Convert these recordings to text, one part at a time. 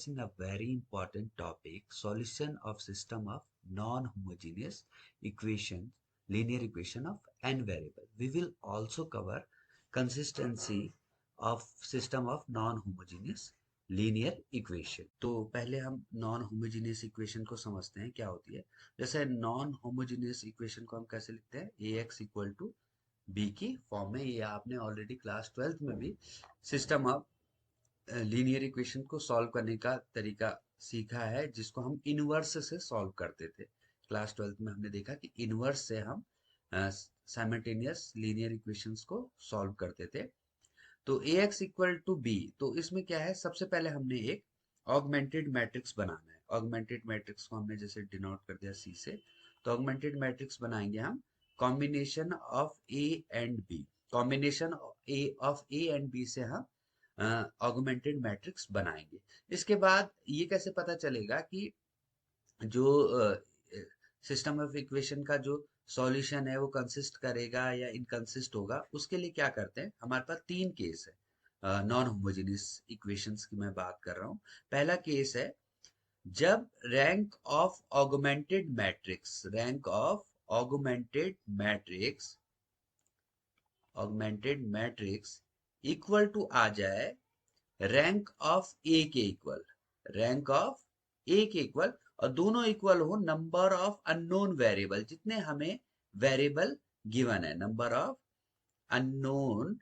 A very important topic, solution of system of non-homogeneous equation, linear equation of n variable. We will also cover consistency of system of non-homogeneous linear equation. तो पहले हम non homogeneous equation को समझते हैं क्या होती है। जैसे नॉन होमोजेनियस इक्वेशन को हम कैसे लिखते हैं, ए एक्स इक्वल टू बी की फॉर्म में। ये आपने ऑलरेडी क्लास 12th में भी सिस्टम ऑफ लीनियर इक्वेशन को सॉल्व करने का तरीका सीखा है, जिसको हम इनवर्स से सॉल्व करते थे। क्लास 12th में हमने देखा कि इनवर्स से हम साइमल्टेनियस लीनियर इक्वेशंस को सॉल्व करते थे। तो ए एक्स इक्वल टू बी, तो इसमें क्या है, सबसे पहले हमने एक ऑगमेंटेड मैट्रिक्स बनाना है। ऑगमेंटेड मैट्रिक्स को हमने जैसे डिनोट कर दिया सी से, तो ऑगमेंटेड मैट्रिक्स बनाएंगे हम combination of A and B. Combination of A and B से हम ऑगमेंटेड मैट्रिक्स बनाएंगे। इसके बाद ये कैसे पता चलेगा कि जो सिस्टम ऑफ इक्वेशन का जो सॉल्यूशन है वो कंसिस्ट करेगा या इनकंसिस्ट होगा, उसके लिए क्या करते हैं, हमारे पास तीन केस है। नॉन होमोजेनियस इक्वेशंस की मैं बात कर रहा हूँ। पहला केस है जब rank of augmented matrix, rank of augmented matrix equal to आ जाए रैंक ऑफ ए के इक्वल, रैंक ऑफ ए के इक्वल, और दोनों इक्वल हो नंबर ऑफ अननोन वेरिएबल, जितने हमें वेरिएबल गिवन है, नंबर ऑफ अननोन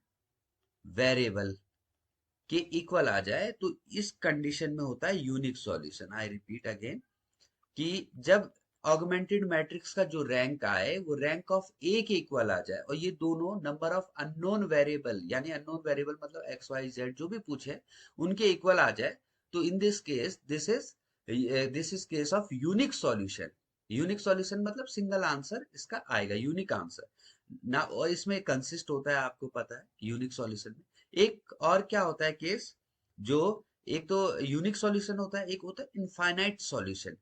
वेरिएबल के इक्वल आ जाए, तो इस कंडीशन में होता है unique solution. I repeat again कि जब ऑगमेंटेड मैट्रिक्स का जो रैंक आए वो रैंक ऑफ ए के इक्वल आ जाए, और ये दोनों नंबर ऑफ अननोन वेरिएबल, यानी अननोन वेरिएबल मतलब एक्स वाई जेड जो भी पूछे उनके इक्वल आ जाए, तो in this case this is case of unique solution. Unique solution मतलब सिंगल आंसर इसका आएगा, यूनिक आंसर ना। और इसमें कंसिस्ट होता है, आपको पता है यूनिक सॉल्यूशन में एक और क्या होता है केस, जो एक तो यूनिक सॉल्यूशन होता है, एक होता है इनफाइनाइट सॉल्यूशन।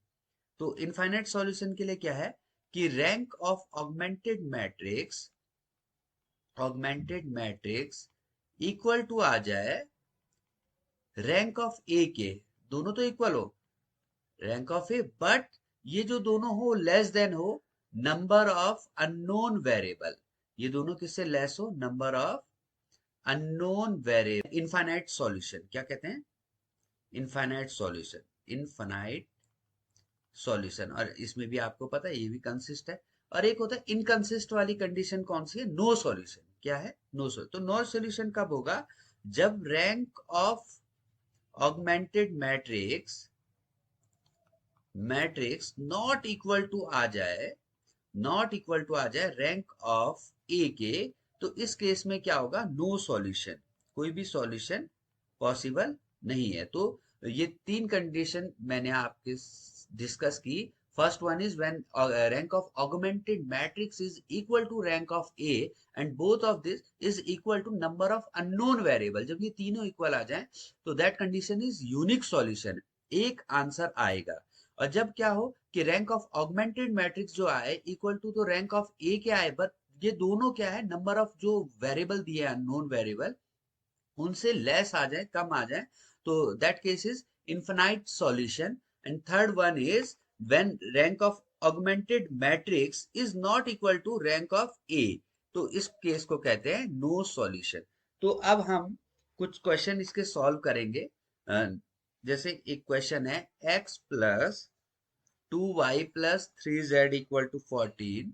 तो इनफाइनाइट सॉल्यूशन के लिए क्या है कि rank of augmented matrix equal to आ जाए रैंक ऑफ ए के, दोनों तो इक्वल हो रैंक ऑफ ए, बट ये जो दोनों हो लेस देन हो नंबर ऑफ अननोन वेरिएबल। ये दोनों किससे लेस हो, number of unknown variable. Infinite solution क्या कहते हैं, इनफाइनाइट सॉल्यूशन, इनफाइनाइट सॉल्यूशन। और इसमें भी आपको पता है ये भी कंसिस्ट है। और एक होता है इनकंसिस्ट वाली कंडीशन, कौन सी है, नो सॉल्यूशन। क्या है, नो सॉल्यूशन। तो नो सॉल्यूशन कब होगा, जब rank of augmented matrix not equal to आ जाए, नॉट इक्वल टू आ जाए रैंक ऑफ ए के, तो इस केस में क्या होगा, नो सॉल्यूशन, कोई भी सॉल्यूशन पॉसिबल नहीं है। तो ये तीन कंडीशन मैंने आपके डिस्कस की। First one is when rank of augmented matrix is equal to rank of A and both of this is equal to number of unknown variable. जब ये तीनों इक्वल आ जाएं तो that condition is unique solution, एक answer आएगा। और जब क्या हो कि रैंक ऑफ ऑगमेंटेड मैट्रिक्स जो आए इक्वल टू तो रैंक ऑफ ए के आए, बट ये दोनों क्या है, नंबर ऑफ जो वेरिएबल दिए अननोन वेरिएबल उनसे लेस आ जाए, कम आ जाए, तो that case is infinite solution. And third one is when rank of augmented matrix is not equal to rank of A, तो इस केस को कहते हैं नो सॉल्यूशन। तो अब हम कुछ क्वेश्चन इसके सॉल्व करेंगे। जैसे एक क्वेश्चन है x plus 2y plus 3z equal to 14,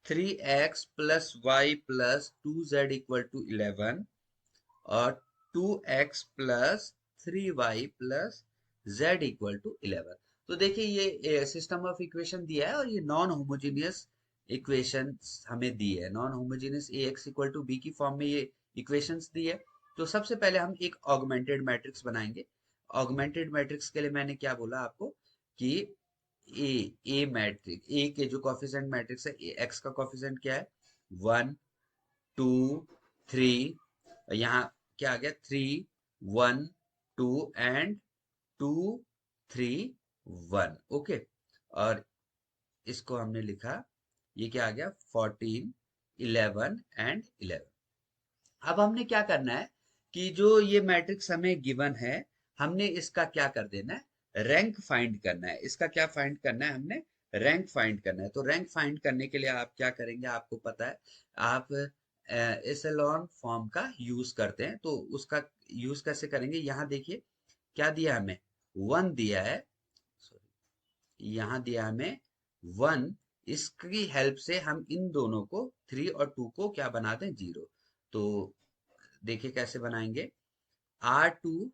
3x plus y plus 2z equal to 11 और 2x plus 3y plus z equal to 11। तो देखिए ये सिस्टम ऑफ इक्वेशन दिया है और ये नॉन होमोजेनियस इक्वेशन हमें दी है। Non homogeneous A X equal to B की फॉर्म में ये इक्वेशंस दी है। तो सबसे पहले हम एक ऑगमेंटेड मैट्रिक्स बनाएंगे। ऑगमेंटेड मैट्रिक्स के लिए मैंने क्या बोला आपको कि ए मैट्रिक्स, ए के जो कॉफिशिएंट मैट्रिक्स है, एक्स का कॉफिशिएंट क्या है, 1 2 3, यहाँ क्या आ गया, 3 1 2 एंड 2 3 1। ओके, और इसको हमने लिखा, ये क्या आ गया, 14 11 एंड 11। अब हमने क्या करना है कि जो ये मैट्रिक्स हमें गिवन है हमने इसका क्या कर देना है, रैंक फाइंड करना है। इसका क्या फाइंड करना है, हमने रैंक फाइंड करना है। तो रैंक फाइंड करने के लिए आप क्या करेंगे, आपको पता है, आप एशेलॉन फॉर्म का यूज करते हैं। तो उसका यूज कैसे करेंगे, यहाँ देखिए क्या दिया हमें, 1 दिया है, यहाँ दिया हमें 1। इसकी हेल्प से हम इन दोनों को 3 और 2 को क्या बना दें, 0। तो देखिए कैसे बनाएंगे, R2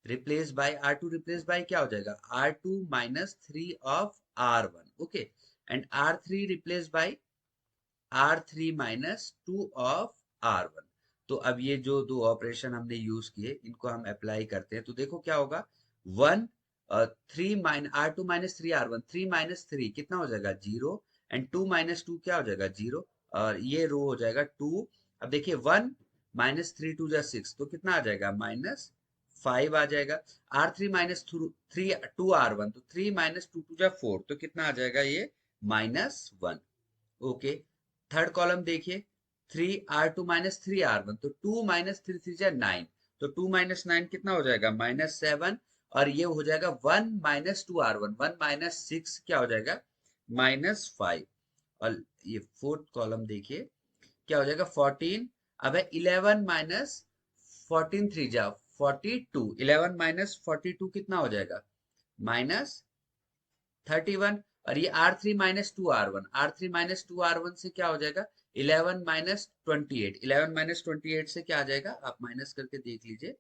replace by, R2 replace by क्या हो जाएगा, R2 minus 3 of R1, okay. And R3 replace by R3 minus 2 of R1। तो अब ये जो दो ऑपरेशन हमने यूज किए, इनको हम अप्लाई करते हैं। तो देखो क्या होगा, 1 3 mine R2 minus 3 R1, 3 minus 3 कितना हो जाएगा, 0। एंड 2 माइनस 2 क्या हो जाएगा, 0। और ये रो हो जाएगा 2। अब देखिए 1 माइनस 3 2 जा 6, तो कितना आ जाएगा, माइनस 5 आ जाएगा। R3 माइनस 3 2 R1, तो 3 माइनस 2 2 जा 4, तो कितना आ जाएगा ये, -1, ओके। थर्ड कॉलम देखिए, 3 R2 माइनस 3 R1, तो 2 माइनस 3 3 जा 9, तो 2 माइनस 9 कितना हो जाएगा, -7। और ये हो जाएगा 1 माइनस 2 R1, 1 माइनस 6 क्या हो जाएगा, -5। और ये फोर्थ कॉलम देखिए क्या हो जाएगा, 14। अब है 11 माइनस 14 3 जा 42, 11 माइनस 42 कितना हो जाएगा, -31। और ये R3 minus 2 R1, R3 minus 2 R1 से क्या हो जाएगा, 11 माइनस 28, 11 माइनस 28 से क्या आ जाएगा, आप माइनस करके देख लीजिए,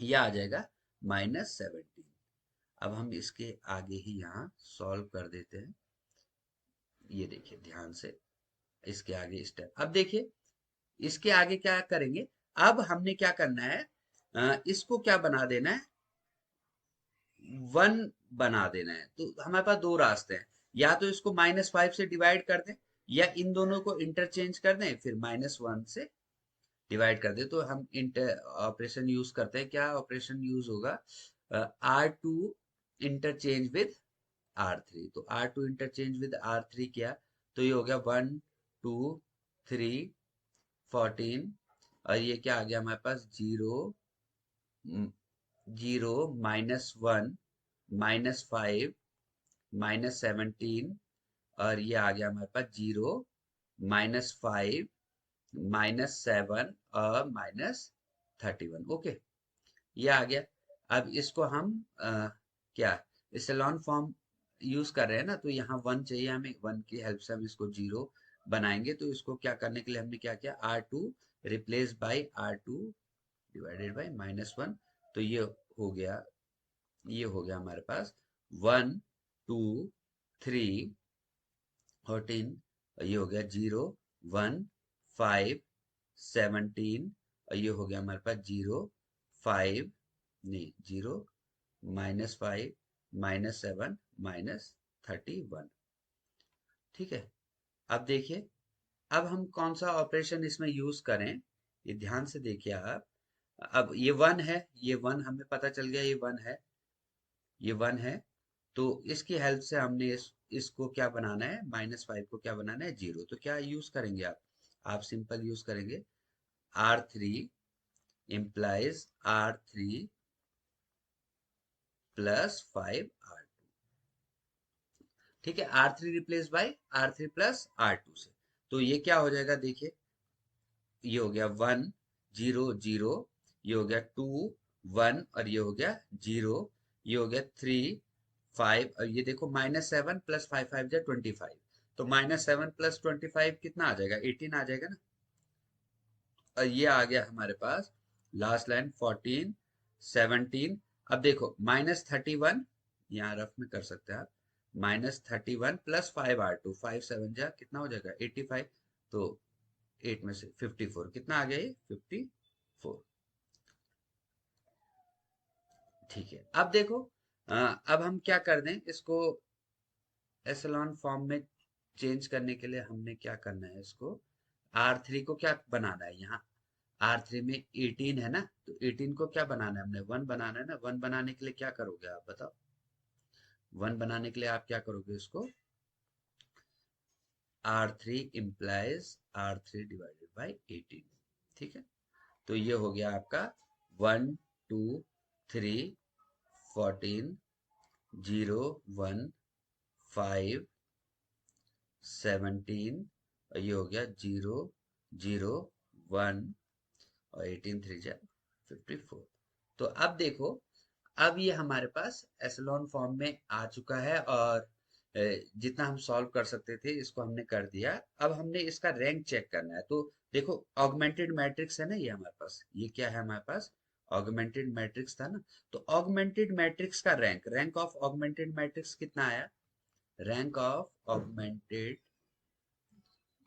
ये आ जाएगा -17। अब हम इसके आगे ही यहाँ सॉल्व कर देते हैं। ये देखिए ध्यान से, इसके आगे स्टेप, अब देखिए इसके आगे क्या करेंगे, अब हमने क्या करना है, इसको क्या बना देना है, 1 बना देना है। तो हमारे पास दो रास्ते हैं, या तो इसको -5 से डिवाइड कर दें, या इन दोनों को इंटरचेंज कर दें, फिर -1 से डिवाइड कर दें। तो हम इंटर ऑपरेशन यूज करते हैं, क्या ऑपरेशन यूज होगा, R2 इंटरचेंज विद R3। तो R2 इंटरचेंज विद R3 किया, तो ये हो गया 1 2 3 14। और ये क्या आ गया हमारे पास, 0 0 -1 -5 -17। और ये आ गया हमारे पास 0 -5 -7 और -31, ओके। ये आ गया। अब इसको हम क्या इसेलॉन फॉर्म यूज कर रहे हैं ना, तो यहाँ 1 चाहिए हमें, 1 की हेल्प से हम इसको 0 बनाएंगे। तो इसको क्या करने के लिए हमने क्या किया, R2 replace by R2 divided by -1। तो ये हो गया हमारे पास 1 2 3 14। और ये हो गया 0 1 5 17। और ये हो गया हमारे पास 0 5 नहीं 0 -5 -7 -31, ठीक है। अब देखिए, अब हम कौन सा ऑपरेशन इसमें यूज करें, ये ध्यान से देखिए आप। अब ये 1 है, ये 1 हमें पता चल गया, ये 1 है, ये 1 है। तो इसकी हेल्प से हमने इसको क्या बनाना है, -5 को क्या बनाना है, 0। तो क्या यूज करेंगे आप सिंपल यूज करेंगे, R3 implies R3 plus 5R2, ठीक है। R3 replace by R3 plus R2 से, तो ये क्या हो जाएगा, देखिए ये हो गया 1 0 0, ये हो गया 2 1, और ये हो गया 0, ये हो गया 3 5। और ये देखो -7 प्लस 5 5 जा 25, तो -7 प्लस 25 कितना आ जाएगा, 18 आ जाएगा ना। और ये आ गया हमारे पास लास्ट लाइन 14 17। अब देखो -31, यहाँ रफ में कर सकते हैं आप, -31 प्लस 5R2, 5 7 जा कितना हो जाएगा 85। तो 8 में से 54 कितना आ गया, ये 54, ठीक है। अब देखो अब हम क्या कर दें इसको, एसलॉन फॉर्म में चेंज करने के लिए हमने क्या करना है, इसको R3 को क्या बनाना है, यहाँ R3 में 18 है ना, तो 18 को क्या बनाना है, हमने 1 बनाना है ना। 1 बनाने के लिए क्या करोगे आप बताओ, 1 बनाने के लिए आप क्या करोगे, इसको R3 implies R3 divided by 18, ठीक है। तो ये हो गया आपका 1 2 3, 14, 0, 1, 5, 17, और ये हो गया 0, 0, 1, और 18 3 जा 54। तो अब देखो, अब ये हमारे पास एसलॉन फॉर्म में आ चुका है, और जितना हम सॉल्व कर सकते थे इसको हमने कर दिया। अब हमने इसका रैंक चेक करना है। तो देखो, ऑगमेंटेड मैट्रिक्स है ना ये हमारे पास, ये क्या है हमारे पास, ऑगमेंटेड मैट्रिक्स था ना। तो ऑगमेंटेड मैट्रिक्स का rank, rank of augmented matrix कितना आया, rank of augmented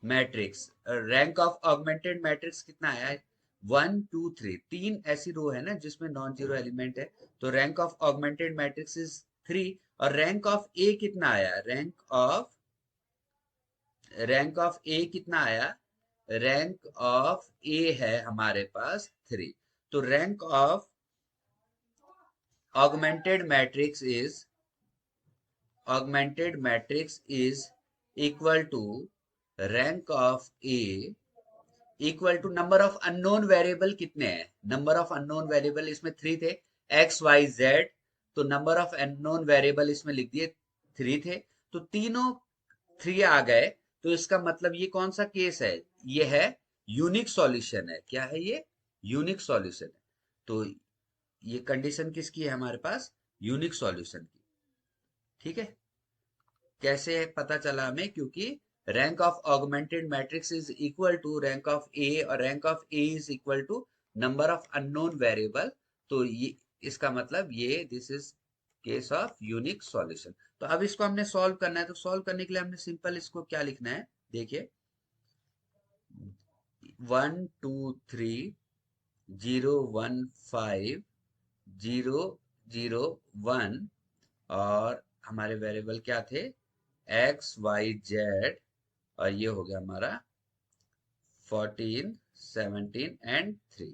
matrix, rank of augmented matrix कितना आया है, 1 2 3, तीन ऐसी रो है ना जिसमें नॉन जीरो एलिमेंट है, तो rank of augmented matrix is 3। और रैंक ऑफ ए कितना आया, रैंक ऑफ ए कितना आया, रैंक ऑफ ए है हमारे पास 3। तो rank of augmented matrix is, augmented matrix is equal to rank of A equal to number of unknown variable कितने हैं, नंबर ऑफ अननोन वेरिएबल इसमें 3 थे, एक्स वाई जेड। तो नंबर ऑफ अननोन वेरिएबल इसमें लिख दिए 3 थे, तो तीनों 3 आ गए। तो इसका मतलब ये कौन सा केस है, ये है यूनिक सॉल्यूशन है। क्या है ये, यूनिक सॉल्यूशन है। तो ये कंडीशन किसकी है हमारे पास, यूनिक सॉल्यूशन की। ठीक है, कैसे पता चला हमें, क्योंकि rank of augmented matrix is equal to rank of A, और rank of A is equal to number of unknown variable. तो ये इसका मतलब ये, this is case of unique solution. तो अब इसको हमने सॉल्व करना है, तो सॉल्व करने के लिए हमने सिंपल इसको क्या लिखना है, देखिए 1 2 3 0 1 5 0 0 1, और हमारे वेरिएबल क्या थे, एक्स वाई जेड, और ये हो गया हमारा 14 17 एंड 3।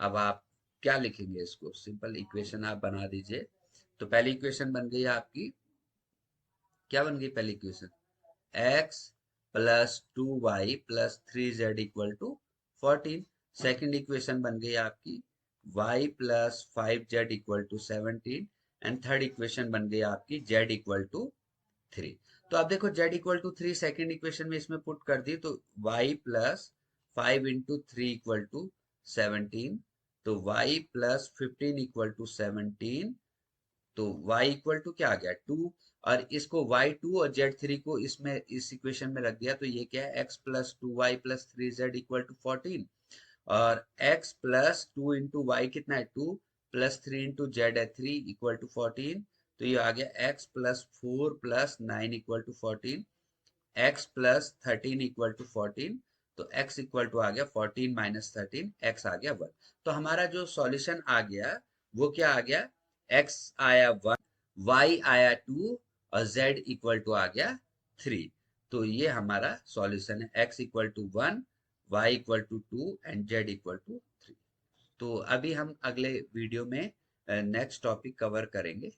अब आप क्या लिखेंगे, इसको सिंपल इक्वेशन आप बना दीजिए। तो पहली इक्वेशन बन गई आपकी, क्या बन गई पहली equation, x plus 2y plus 3z equal to 14। Second equation बन गई आपकी y plus 5z equal to 17, and third equation बन गई आपकी z इक्वल टू 3। तो अब देखो z equal to 3 second equation में इसमें पुट कर दी, तो y प्लस 5 × 3 इक्वल टू 17, तो y प्लस 15 इक्वल टू 17, तो y इक्वल टू क्या आ गया 2, और इसको y2 और z3 को इसमें इस इक्वेशन में रख दिया, तो ये क्या है, x plus 2y plus 3z equal to 14, और x प्लस 2 इंटू वाई कितना है 2, प्लस 3 इंटू जेड है 3 इक्वल टू 14। तो ये आ गया x plus 4 plus 9 equal to 14, x plus 13 equal to 14। तो x इक्वल टू आ गया 14 माइनस 13, x आ गया 1। तो हमारा जो सॉल्यूशन आ गया वो क्या आ गया, x आया 1, y आया 2, और z इक्वल टू आ गया 3। तो ये हमारा सॉल्यूशन है, x equal to 1, y equal to 2 and z equal to 3। तो अभी हम अगले वीडियो में नेक्स्ट टॉपिक कवर करेंगे।